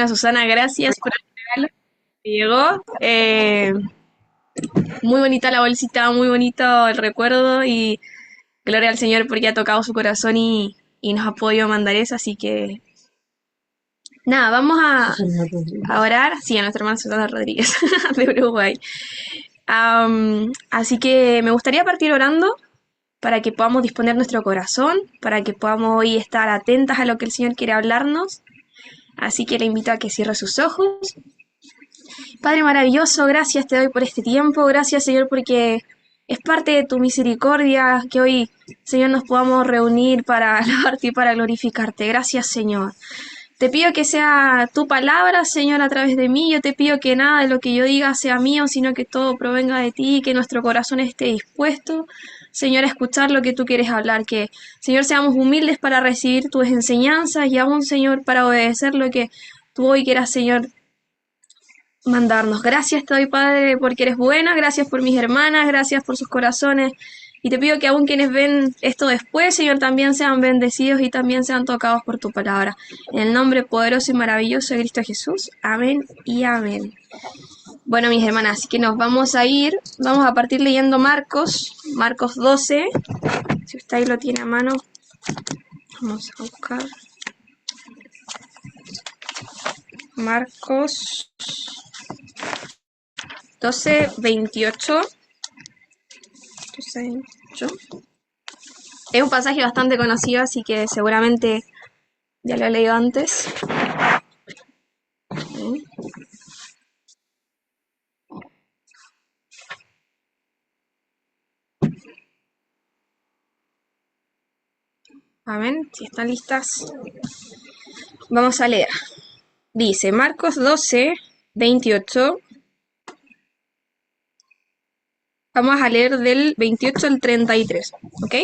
hermana Susana, gracias por el regalo que llegó. Muy bonita la bolsita, muy bonito el recuerdo y gloria al Señor porque ha tocado su corazón y nos ha podido mandar eso, así que nada, vamos a orar, sí, a nuestra hermana Susana Rodríguez de Uruguay. Así que me gustaría partir orando para que podamos disponer nuestro corazón, para que podamos hoy estar atentas a lo que el Señor quiere hablarnos. Así que le invito a que cierre sus ojos. Padre maravilloso, gracias te doy por este tiempo, gracias Señor porque es parte de tu misericordia que hoy, Señor, nos podamos reunir para alabarte y para glorificarte. Gracias Señor. Te pido que sea tu palabra, Señor, a través de mí. Yo te pido que nada de lo que yo diga sea mío, sino que todo provenga de ti, que nuestro corazón esté dispuesto, Señor, a escuchar lo que tú quieres hablar. Que, Señor, seamos humildes para recibir tus enseñanzas y aún, Señor, para obedecer lo que tú hoy quieras, Señor, mandarnos. Gracias te doy, Padre, porque eres buena. Gracias por mis hermanas, gracias por sus corazones. Y te pido que aún quienes ven esto después, Señor, también sean bendecidos y también sean tocados por tu palabra. En el nombre poderoso y maravilloso de Cristo Jesús. Amén y amén. Bueno, mis hermanas, así que nos vamos a ir. Vamos a partir leyendo Marcos 12. Si usted ahí lo tiene a mano, vamos a buscar. Marcos 12, 28. Es un pasaje bastante conocido, así que seguramente ya lo he leído antes. Amén. Si están listas, vamos a leer. Dice Marcos 12, 28. Vamos a leer del 28 al 33, ¿ok?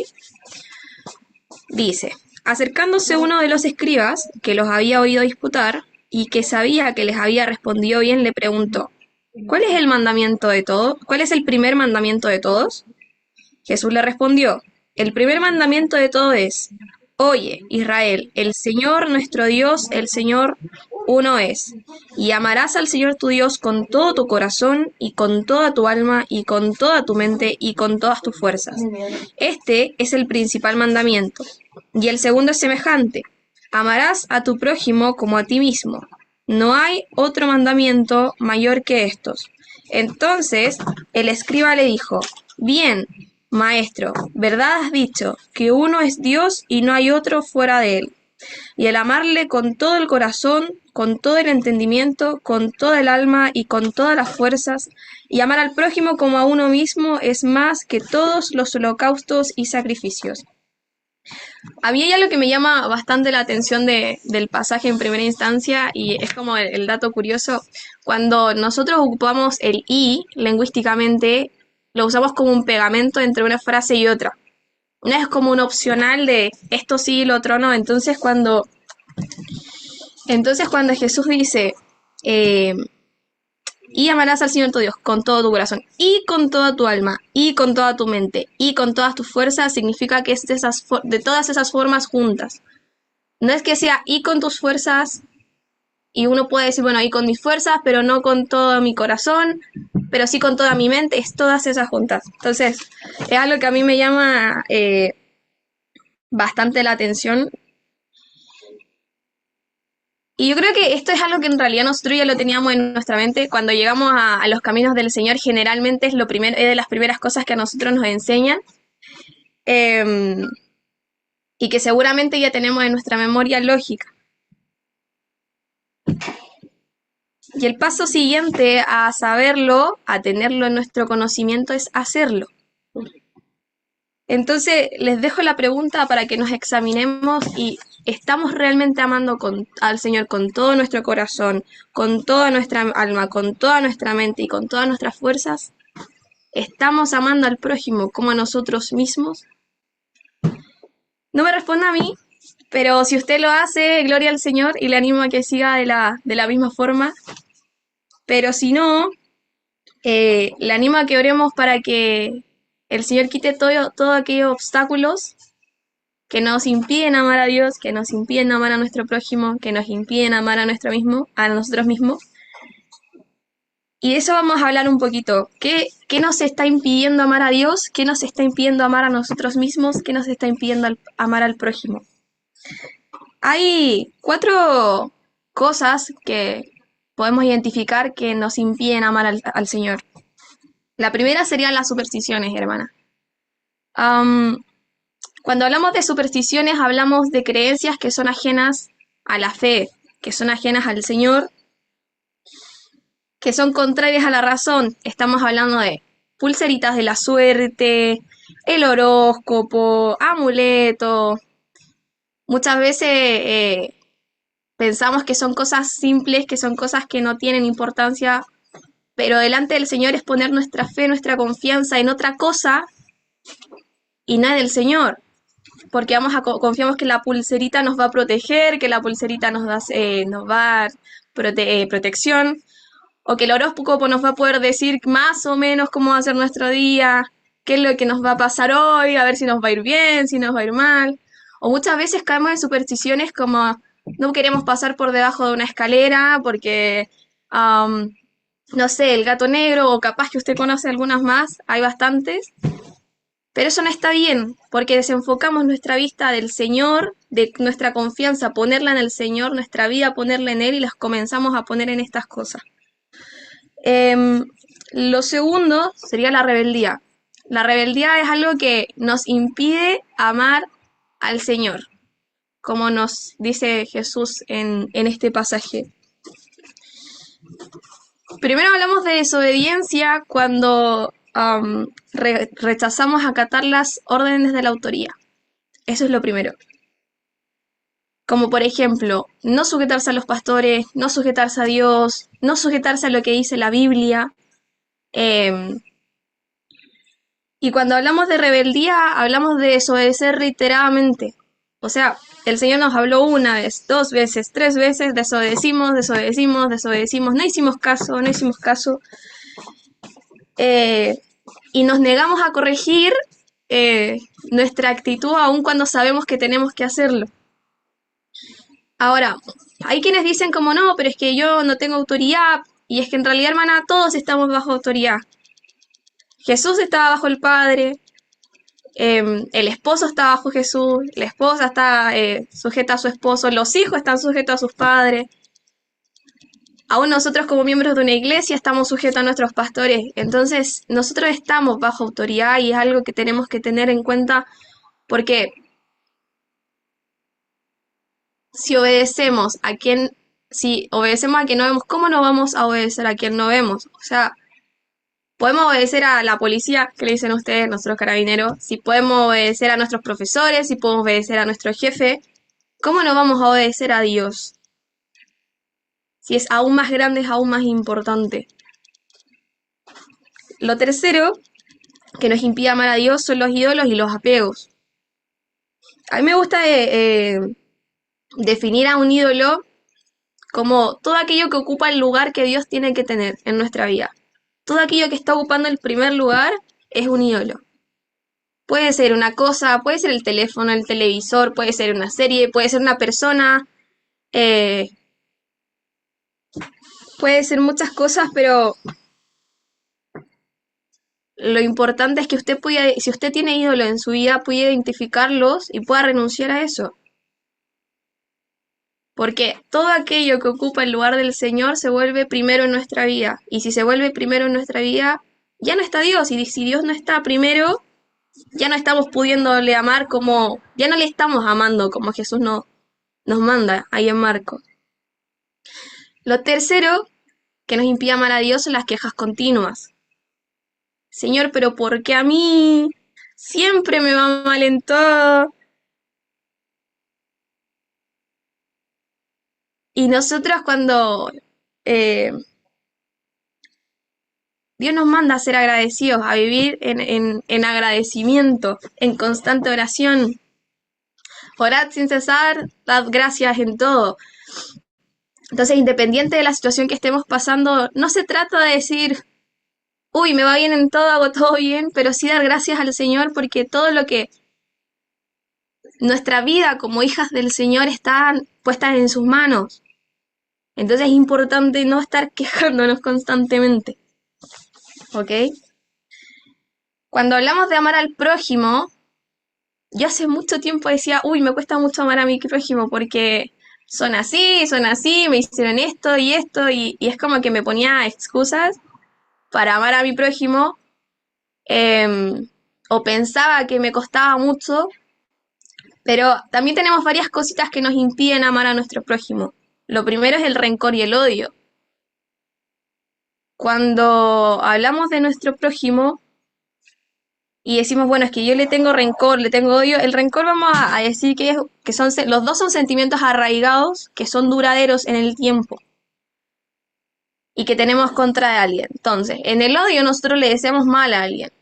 Dice, acercándose uno de los escribas, que los había oído disputar, y que sabía que les había respondido bien, le preguntó, ¿cuál es el mandamiento de todos? ¿Cuál es el primer mandamiento de todos? Jesús le respondió, el primer mandamiento de todo es, oye, Israel, el Señor nuestro Dios, el Señor uno es, y amarás al Señor tu Dios con todo tu corazón, y con toda tu alma, y con toda tu mente, y con todas tus fuerzas. Este es el principal mandamiento. Y el segundo es semejante, amarás a tu prójimo como a ti mismo. No hay otro mandamiento mayor que estos. Entonces el escriba le dijo, bien, Maestro, verdad has dicho, que uno es Dios y no hay otro fuera de él. Y el amarle con todo el corazón, con todo el entendimiento, con toda el alma y con todas las fuerzas, y amar al prójimo como a uno mismo es más que todos los holocaustos y sacrificios. A mí hay algo que me llama bastante la atención del pasaje en primera instancia y es como el dato curioso. Cuando nosotros ocupamos el y lingüísticamente, lo usamos como un pegamento entre una frase y otra. No es como un opcional de esto sí y lo otro no. Entonces cuando Jesús dice y amarás al Señor tu Dios con todo tu corazón y con toda tu alma y con toda tu mente y con todas tus fuerzas, significa que es de todas esas formas juntas. No es que sea y con tus fuerzas y uno puede decir, bueno, y con mis fuerzas, pero no con todo mi corazón, pero sí con toda mi mente, es todas esas juntas. Entonces, es algo que a mí me llama bastante la atención. Y yo creo que esto es algo que en realidad nosotros ya lo teníamos en nuestra mente. Cuando llegamos a los caminos del Señor, generalmente es de las primeras cosas que a nosotros nos enseñan. Y que seguramente ya tenemos en nuestra memoria lógica. Y el paso siguiente a saberlo, a tenerlo en nuestro conocimiento, es hacerlo. Entonces, les dejo la pregunta para que nos examinemos y ¿estamos realmente amando al Señor con todo nuestro corazón, con toda nuestra alma, con toda nuestra mente y con todas nuestras fuerzas? ¿Estamos amando al prójimo como a nosotros mismos? No me responda a mí, pero si usted lo hace, gloria al Señor y le animo a que siga de la misma forma. Pero si no, le animo a que oremos para que el Señor quite todos aquellos obstáculos que nos impiden amar a Dios, que nos impiden amar a nuestro prójimo, que nos impiden amar a nosotros mismos. Y de eso vamos a hablar un poquito. ¿Qué nos está impidiendo amar a Dios? ¿Qué nos está impidiendo amar a nosotros mismos? ¿Qué nos está impidiendo amar al prójimo? Hay 4 cosas que podemos identificar que nos impiden amar al Señor. La primera serían las supersticiones, hermana. Cuando hablamos de supersticiones, hablamos de creencias que son ajenas a la fe, que son ajenas al Señor, que son contrarias a la razón. Estamos hablando de pulseritas de la suerte, el horóscopo, amuletos. Muchas veces pensamos que son cosas simples, que son cosas que no tienen importancia, pero delante del Señor es poner nuestra fe, nuestra confianza en otra cosa y no en el Señor. Porque confiamos que la pulserita nos va a proteger, que la pulserita nos va a dar protección, o que el horóscopo nos va a poder decir más o menos cómo va a ser nuestro día, qué es lo que nos va a pasar hoy, a ver si nos va a ir bien, si nos va a ir mal. O muchas veces caemos en supersticiones como no queremos pasar por debajo de una escalera porque, no sé, el gato negro, o capaz que usted conoce algunas más, hay bastantes. Pero eso no está bien, porque desenfocamos nuestra vista del Señor, de nuestra confianza, ponerla en el Señor, nuestra vida, ponerla en Él y las comenzamos a poner en estas cosas. Lo segundo sería la rebeldía. La rebeldía es algo que nos impide amar al Señor, como nos dice Jesús en este pasaje. Primero hablamos de desobediencia cuando rechazamos acatar las órdenes de la autoría. Eso es lo primero. Como por ejemplo, no sujetarse a los pastores, no sujetarse a Dios, no sujetarse a lo que dice la Biblia. Y cuando hablamos de rebeldía, hablamos de desobedecer reiteradamente. O sea, el Señor nos habló 1 vez, 2 veces, 3 veces, desobedecimos, no hicimos caso, no hicimos caso. Y nos negamos a corregir nuestra actitud aun cuando sabemos que tenemos que hacerlo. Ahora, hay quienes dicen como no, pero es que yo no tengo autoridad, y es que en realidad, hermana, todos estamos bajo autoridad. Jesús estaba bajo el Padre, el esposo está bajo Jesús, la esposa está sujeta a su esposo, los hijos están sujetos a sus padres. Aún nosotros como miembros de una iglesia estamos sujetos a nuestros pastores. Entonces nosotros estamos bajo autoridad y es algo que tenemos que tener en cuenta porque si obedecemos a quien no vemos, ¿cómo no vamos a obedecer a quien no vemos? O sea, podemos obedecer a la policía, que le dicen ustedes, nosotros carabineros, si podemos obedecer a nuestros profesores, si podemos obedecer a nuestro jefe, ¿cómo no vamos a obedecer a Dios? Si es aún más grande, es aún más importante. Lo tercero que nos impide amar a Dios son los ídolos y los apegos. A mí me gusta definir a un ídolo como todo aquello que ocupa el lugar que Dios tiene que tener en nuestra vida. Todo aquello que está ocupando el primer lugar es un ídolo. Puede ser una cosa, puede ser el teléfono, el televisor, puede ser una serie, puede ser una persona, puede ser muchas cosas, pero lo importante es que usted pueda, si usted tiene ídolos en su vida, pueda identificarlos y pueda renunciar a eso. Porque todo aquello que ocupa el lugar del Señor se vuelve primero en nuestra vida. Y si se vuelve primero en nuestra vida, ya no está Dios. Y si Dios no está primero, ya no estamos pudiéndole amar ya no le estamos amando como Jesús nos manda ahí en Marcos. Lo tercero que nos impide amar a Dios son las quejas continuas. Señor, pero ¿por qué a mí? Siempre me va mal en todo. Y nosotros cuando Dios nos manda a ser agradecidos, a vivir en agradecimiento, en constante oración. Orad sin cesar, dad gracias en todo. Entonces, independiente de la situación que estemos pasando, no se trata de decir, uy, me va bien en todo, hago todo bien, pero sí dar gracias al Señor porque todo lo que nuestra vida como hijas del Señor está puesta en sus manos. Entonces es importante no estar quejándonos constantemente, ¿ok? Cuando hablamos de amar al prójimo, yo hace mucho tiempo decía, uy, me cuesta mucho amar a mi prójimo porque son así, me hicieron esto, y es como que me ponía excusas para amar a mi prójimo, o pensaba que me costaba mucho, pero también tenemos varias cositas que nos impiden amar a nuestro prójimo. Lo primero es el rencor y el odio. Cuando hablamos de nuestro prójimo y decimos, bueno, es que yo le tengo rencor, le tengo odio, el rencor vamos a decir que los dos son sentimientos arraigados, que son duraderos en el tiempo y que tenemos contra alguien. Entonces, en el odio nosotros le deseamos mal a alguien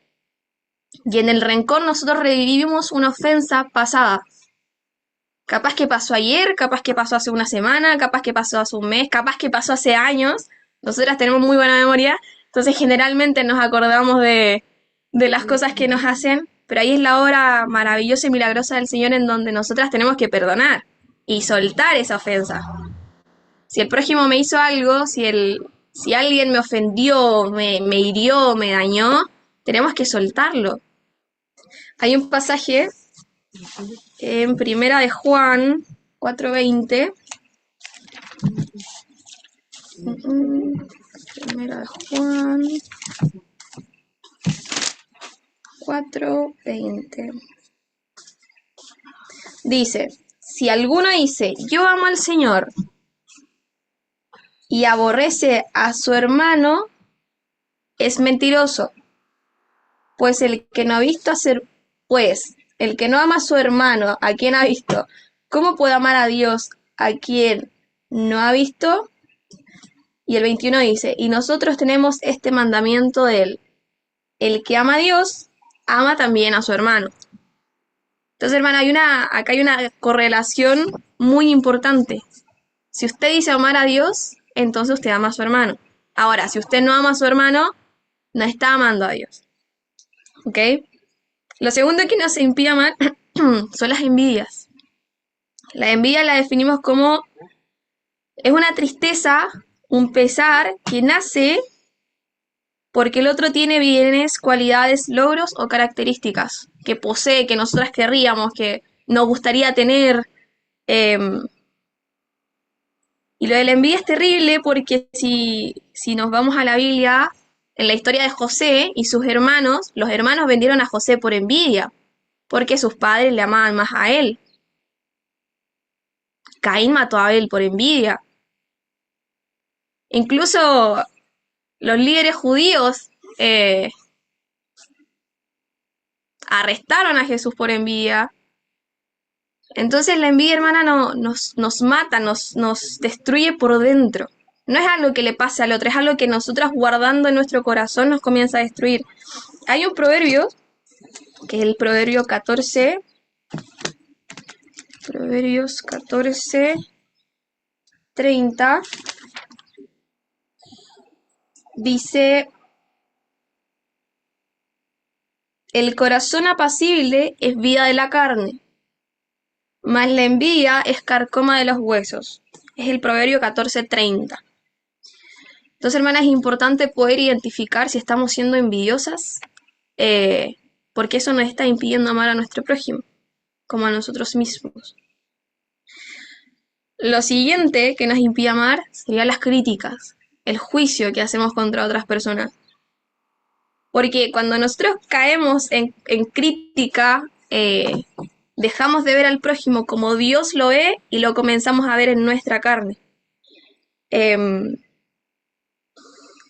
y en el rencor nosotros revivimos una ofensa pasada. Capaz que pasó ayer, capaz que pasó hace una semana, capaz que pasó hace un mes, capaz que pasó hace años. Nosotras tenemos muy buena memoria, entonces generalmente nos acordamos de las cosas que nos hacen, pero ahí es la obra maravillosa y milagrosa del Señor en donde nosotras tenemos que perdonar y soltar esa ofensa. Si el prójimo me hizo algo, si alguien me ofendió, me hirió, me dañó, tenemos que soltarlo. Hay un pasaje en Primera de Juan 4:20. Primera de Juan 4:20. Dice, si alguno dice, yo amo al Señor, y aborrece a su hermano, es mentiroso. Pues el que no ha visto hacer, pues el que no ama a su hermano, ¿a quien ha visto? ¿Cómo puede amar a Dios a quien no ha visto? Y el 21 dice, y nosotros tenemos este mandamiento de él. El que ama a Dios, ama también a su hermano. Entonces, hermana, acá hay una correlación muy importante. Si usted dice amar a Dios, entonces usted ama a su hermano. Ahora, si usted no ama a su hermano, no está amando a Dios. ¿Ok? Lo segundo que nos impide amar son las envidias. La envidia la definimos como es una tristeza, un pesar que nace porque el otro tiene bienes, cualidades, logros o características que posee, que nosotras querríamos, que nos gustaría tener. Y lo de la envidia es terrible porque si nos vamos a la Biblia, en la historia de José y sus hermanos, los hermanos vendieron a José por envidia, porque sus padres le amaban más a él. Caín mató a Abel por envidia. Incluso los líderes judíos arrestaron a Jesús por envidia. Entonces la envidia, hermana, nos mata, nos destruye por dentro. No es algo que le pase al otro, es algo que nosotras guardando en nuestro corazón nos comienza a destruir. Hay un proverbio, que es el proverbio 14, Proverbios 14:30, dice, el corazón apacible es vida de la carne, mas la envidia es carcoma de los huesos. Es el proverbio 14:30. Entonces, hermanas, es importante poder identificar si estamos siendo envidiosas, porque eso nos está impidiendo amar a nuestro prójimo, como a nosotros mismos. Lo siguiente que nos impide amar serían las críticas, el juicio que hacemos contra otras personas. Porque cuando nosotros caemos en crítica, dejamos de ver al prójimo como Dios lo ve y lo comenzamos a ver en nuestra carne.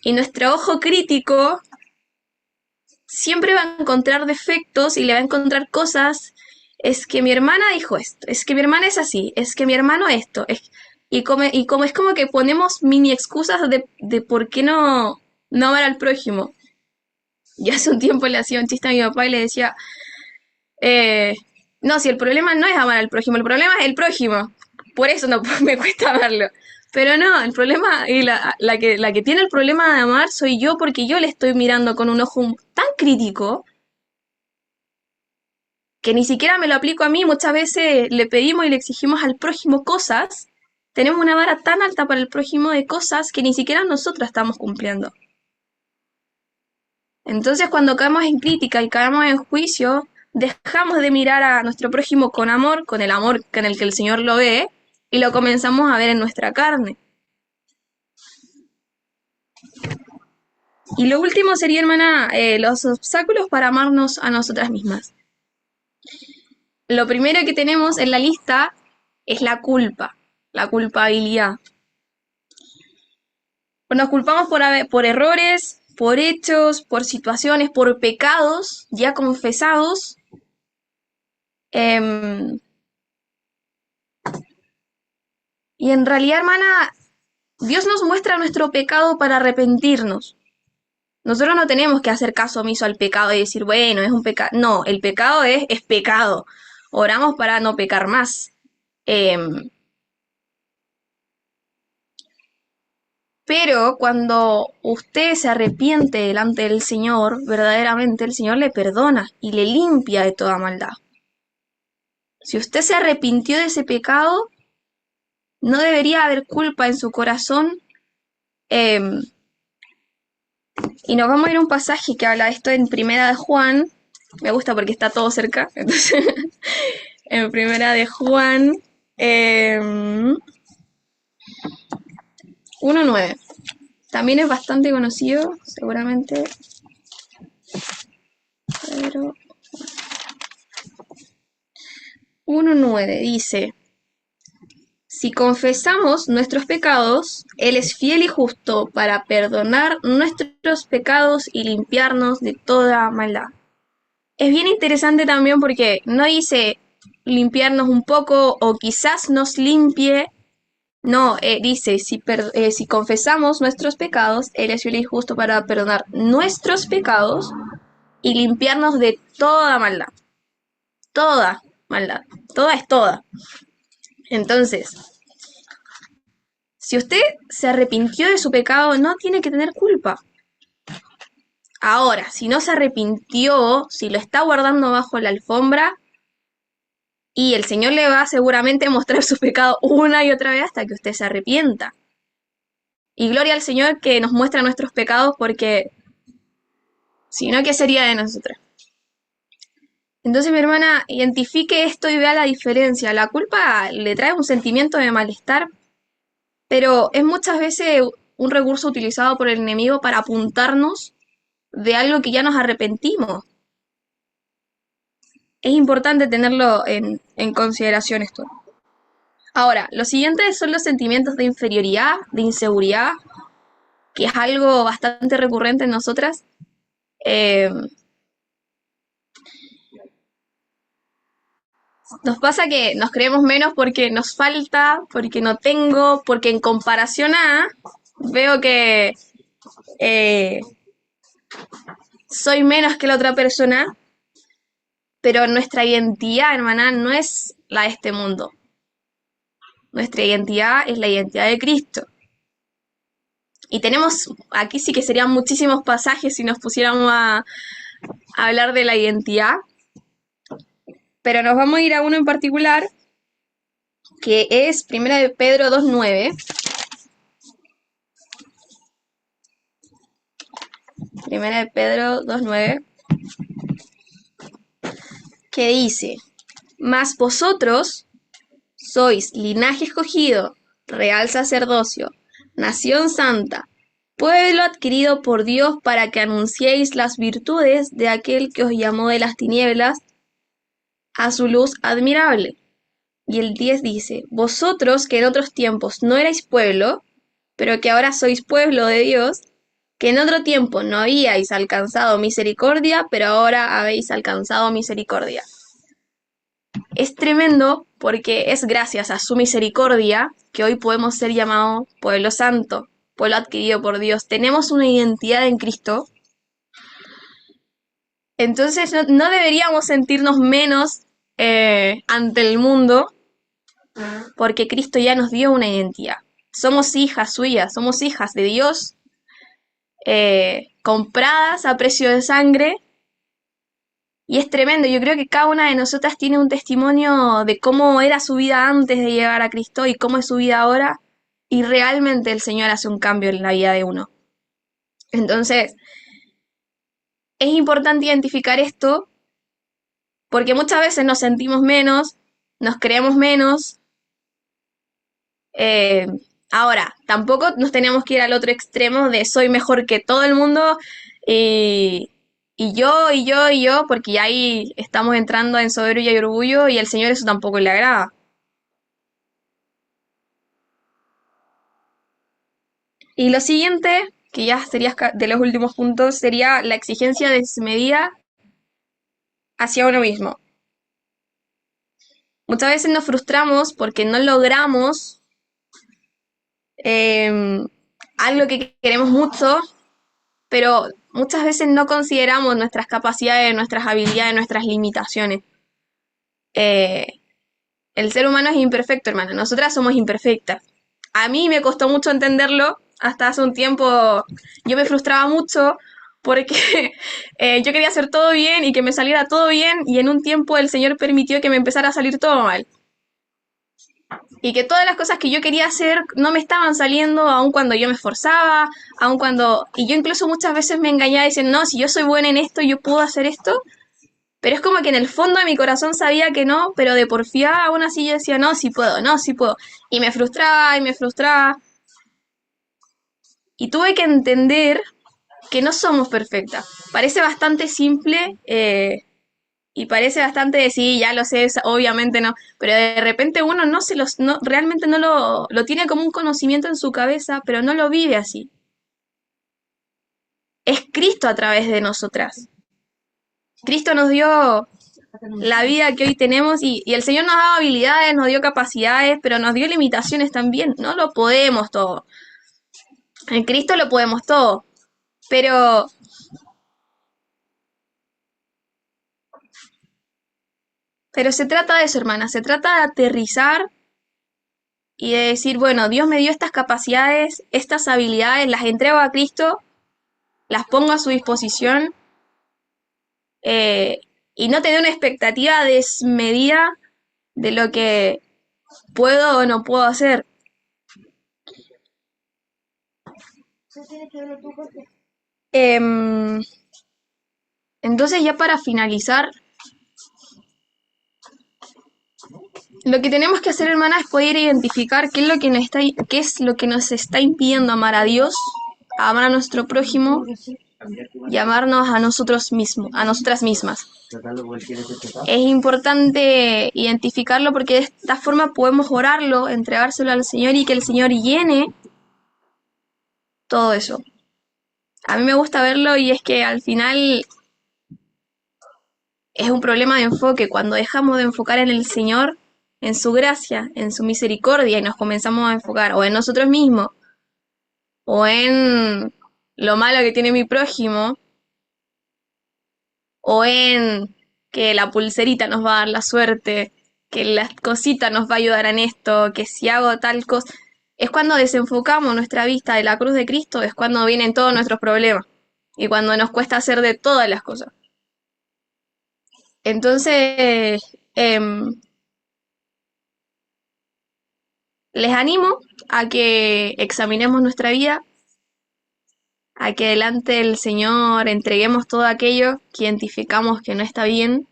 Y nuestro ojo crítico siempre va a encontrar defectos y le va a encontrar cosas. Es que mi hermana dijo esto, es que mi hermana es así, es que mi hermano esto. Y como es como que ponemos mini excusas de por qué no amar al prójimo. Yo hace un tiempo le hacía un chiste a mi papá y le decía, no, si el problema no es amar al prójimo, el problema es el prójimo. Por eso no me cuesta amarlo. Pero no, el problema, y la que tiene el problema de amar soy yo porque yo le estoy mirando con un ojo tan crítico que ni siquiera me lo aplico a mí, muchas veces le pedimos y le exigimos al prójimo cosas, tenemos una vara tan alta para el prójimo de cosas que ni siquiera nosotros estamos cumpliendo. Entonces, cuando caemos en crítica y caemos en juicio, dejamos de mirar a nuestro prójimo con el amor con el que el Señor lo ve, y lo comenzamos a ver en nuestra carne. Y lo último sería, hermana, los obstáculos para amarnos a nosotras mismas. Lo primero que tenemos en la lista es la culpa, la culpabilidad. Nos culpamos por errores, por hechos, por situaciones, por pecados ya confesados. Y en realidad, hermana, Dios nos muestra nuestro pecado para arrepentirnos. Nosotros no tenemos que hacer caso omiso al pecado y decir, bueno, es un pecado. No, el pecado es pecado. Oramos para no pecar más. Pero cuando usted se arrepiente delante del Señor, verdaderamente el Señor le perdona y le limpia de toda maldad. Si usted se arrepintió de ese pecado, no debería haber culpa en su corazón. Y nos vamos a ir a un pasaje que habla de esto en Primera de Juan. Me gusta porque está todo cerca. Entonces, en Primera de Juan 1:9. También es bastante conocido, seguramente. Pero 1:9 dice: si confesamos nuestros pecados, Él es fiel y justo para perdonar nuestros pecados y limpiarnos de toda maldad. Es bien interesante también porque no dice limpiarnos un poco o quizás nos limpie. No, dice, si confesamos nuestros pecados, Él es fiel y justo para perdonar nuestros pecados y limpiarnos de toda maldad. Toda maldad. Toda es toda. Entonces, si usted se arrepintió de su pecado, no tiene que tener culpa. Ahora, si no se arrepintió, si lo está guardando bajo la alfombra, y el Señor le va a seguramente mostrar su pecado una y otra vez hasta que usted se arrepienta. Y gloria al Señor que nos muestra nuestros pecados, porque si no, ¿qué sería de nosotros? Entonces, mi hermana, identifique esto y vea la diferencia. La culpa le trae un sentimiento de malestar, pero es muchas veces un recurso utilizado por el enemigo para apuntarnos de algo que ya nos arrepentimos. Es importante tenerlo en consideración esto. Ahora, los siguientes son los sentimientos de inferioridad, de inseguridad, que es algo bastante recurrente en nosotras. Nos pasa que nos creemos menos porque nos falta, porque no tengo, porque en comparación a, veo que soy menos que la otra persona, pero nuestra identidad, hermana, no es la de este mundo. Nuestra identidad es la identidad de Cristo. Y tenemos, aquí sí que serían muchísimos pasajes si nos pusiéramos a hablar de la identidad, pero nos vamos a ir a uno en particular, que es 1 de Pedro 2:9. 1 de Pedro 2:9, que dice: mas vosotros sois linaje escogido, real sacerdocio, nación santa, pueblo adquirido por Dios para que anunciéis las virtudes de aquel que os llamó de las tinieblas a su luz admirable. Y el 10 dice: vosotros que en otros tiempos no erais pueblo, pero que ahora sois pueblo de Dios, que en otro tiempo no habíais alcanzado misericordia, pero ahora habéis alcanzado misericordia. Es tremendo porque es gracias a su misericordia que hoy podemos ser llamados pueblo santo, pueblo adquirido por Dios. Tenemos una identidad en Cristo. Entonces no deberíamos sentirnos menos ante el mundo, porque Cristo ya nos dio una identidad. Somos hijas suyas, somos hijas de Dios, compradas a precio de sangre, Y es tremendo, yo creo que cada una de nosotras tiene un testimonio de cómo era su vida antes de llegar a Cristo y cómo es su vida ahora, y realmente el Señor hace un cambio en la vida de uno. Entonces, es importante identificar esto porque muchas veces nos sentimos menos, nos creemos menos. eh, Ahora, tampoco nos tenemos que ir al otro extremo de soy mejor que todo el mundo y, y yo, porque ahí estamos entrando en soberbia y orgullo y al Señor eso tampoco le agrada. Y lo siguiente, que ya sería de los últimos puntos, sería la exigencia desmedida hacia uno mismo. Muchas veces nos frustramos porque no logramos eh, algo que queremos mucho, pero muchas veces no consideramos nuestras capacidades, nuestras habilidades, nuestras limitaciones. Eh, el ser humano es imperfecto, hermano. Nosotras somos imperfectas. A mí me costó mucho entenderlo. Hasta hace un tiempo yo me frustraba mucho porque yo quería hacer todo bien y que me saliera todo bien y en un tiempo el Señor permitió que me empezara a salir todo mal. Y que todas las cosas que yo quería hacer no me estaban saliendo, aun cuando yo me esforzaba, aun cuando... Y yo incluso muchas veces me engañaba diciendo, no, si yo soy buena en esto, yo puedo hacer esto. Pero es como que en el fondo de mi corazón sabía que no, pero de porfiada aún así yo decía, no, sí puedo, no, sí puedo. Y me frustraba y me frustraba. Y tuve que entender que no somos perfectas. Parece bastante simple, y parece bastante de sí, ya lo sé, obviamente no, pero de repente uno no se los, no, realmente no lo tiene como un conocimiento en su cabeza, pero no lo vive así. Es Cristo a través de nosotras. Cristo nos dio la vida que hoy tenemos y el Señor nos ha dado habilidades, nos dio capacidades, pero nos dio limitaciones también. No lo podemos todo. En Cristo lo podemos todo, pero, pero se trata de eso, hermana, se trata de aterrizar y de decir, bueno, Dios me dio estas capacidades, estas habilidades, las entrego a Cristo, las pongo a su disposición, eh, y no tener una expectativa desmedida de lo que puedo o no puedo hacer. Em, entonces ya para finalizar, lo que tenemos que hacer, hermana, es poder identificar qué es lo que qué es lo que nos está impidiendo amar a Dios, a amar a nuestro prójimo y amarnos a nosotros mismos, a nosotras mismas. Es importante identificarlo porque de esta forma podemos orarlo, entregárselo al Señor y que el Señor llene todo eso. A mí me gusta verlo y es que al final es un problema de enfoque. Cuando dejamos de enfocar en el Señor, en su gracia, en su misericordia y nos comenzamos a enfocar o en nosotros mismos o en lo malo que tiene mi prójimo o en que la pulserita nos va a dar la suerte, que la cosita nos va a ayudar en esto, que si hago tal cosa, es cuando desenfocamos nuestra vista de la cruz de Cristo, es cuando vienen todos nuestros problemas y cuando nos cuesta hacer de todas las cosas. Entonces, les animo a que examinemos nuestra vida, a que delante del Señor entreguemos todo aquello que identificamos que no está bien,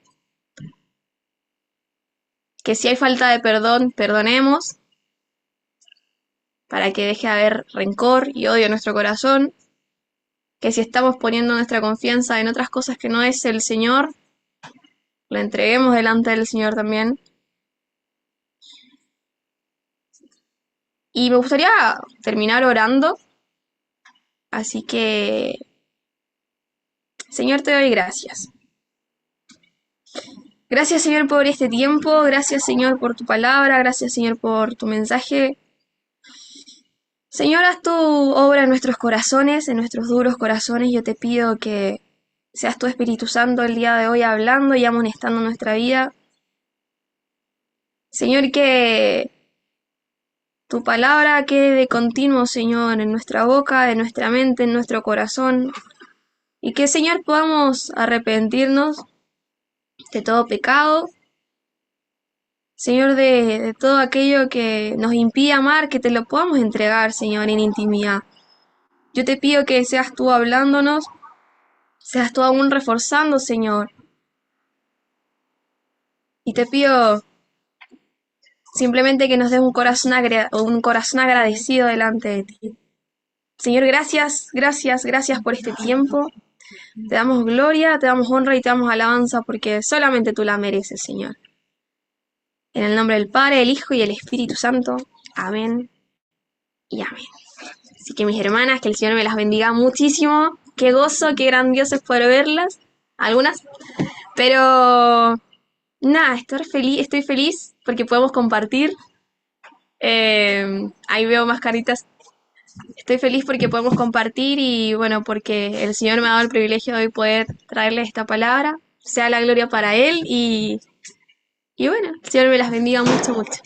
que si hay falta de perdón, perdonemos, para que deje de haber rencor y odio en nuestro corazón, que si estamos poniendo nuestra confianza en otras cosas que no es el Señor, lo entreguemos delante del Señor también. Y me gustaría terminar orando, así que, Señor, te doy gracias. Gracias, Señor, por este tiempo, gracias, Señor, por tu palabra, gracias, Señor, por tu mensaje. Señor, haz tu obra en nuestros corazones, en nuestros duros corazones. Yo te pido que seas tu Espíritu Santo el día de hoy hablando y amonestando nuestra vida. Señor, que tu palabra quede de continuo, Señor, en nuestra boca, en nuestra mente, en nuestro corazón. Y que, Señor, podamos arrepentirnos de todo pecado, Señor, de todo aquello que nos impide amar, que te lo podamos entregar, Señor, en intimidad. Yo te pido que seas tú hablándonos, seas tú aún reforzando, Señor. Y te pido simplemente que nos des un corazón agradecido delante de ti. Señor, gracias, gracias, gracias por este tiempo. Te damos gloria, te damos honra y te damos alabanza porque solamente tú la mereces, Señor. En el nombre del Padre, del Hijo y del Espíritu Santo. Amén y amén. Así que mis hermanas, que el Señor me las bendiga muchísimo. Qué gozo, qué grandioso es poder verlas. Algunas. Pero nada, estoy feliz porque podemos compartir. Ahí veo más caritas. Estoy feliz porque podemos compartir y bueno, porque el Señor me ha dado el privilegio de hoy poder traerles esta palabra. Sea la gloria para Él y bueno, el Señor me las bendiga mucho, mucho.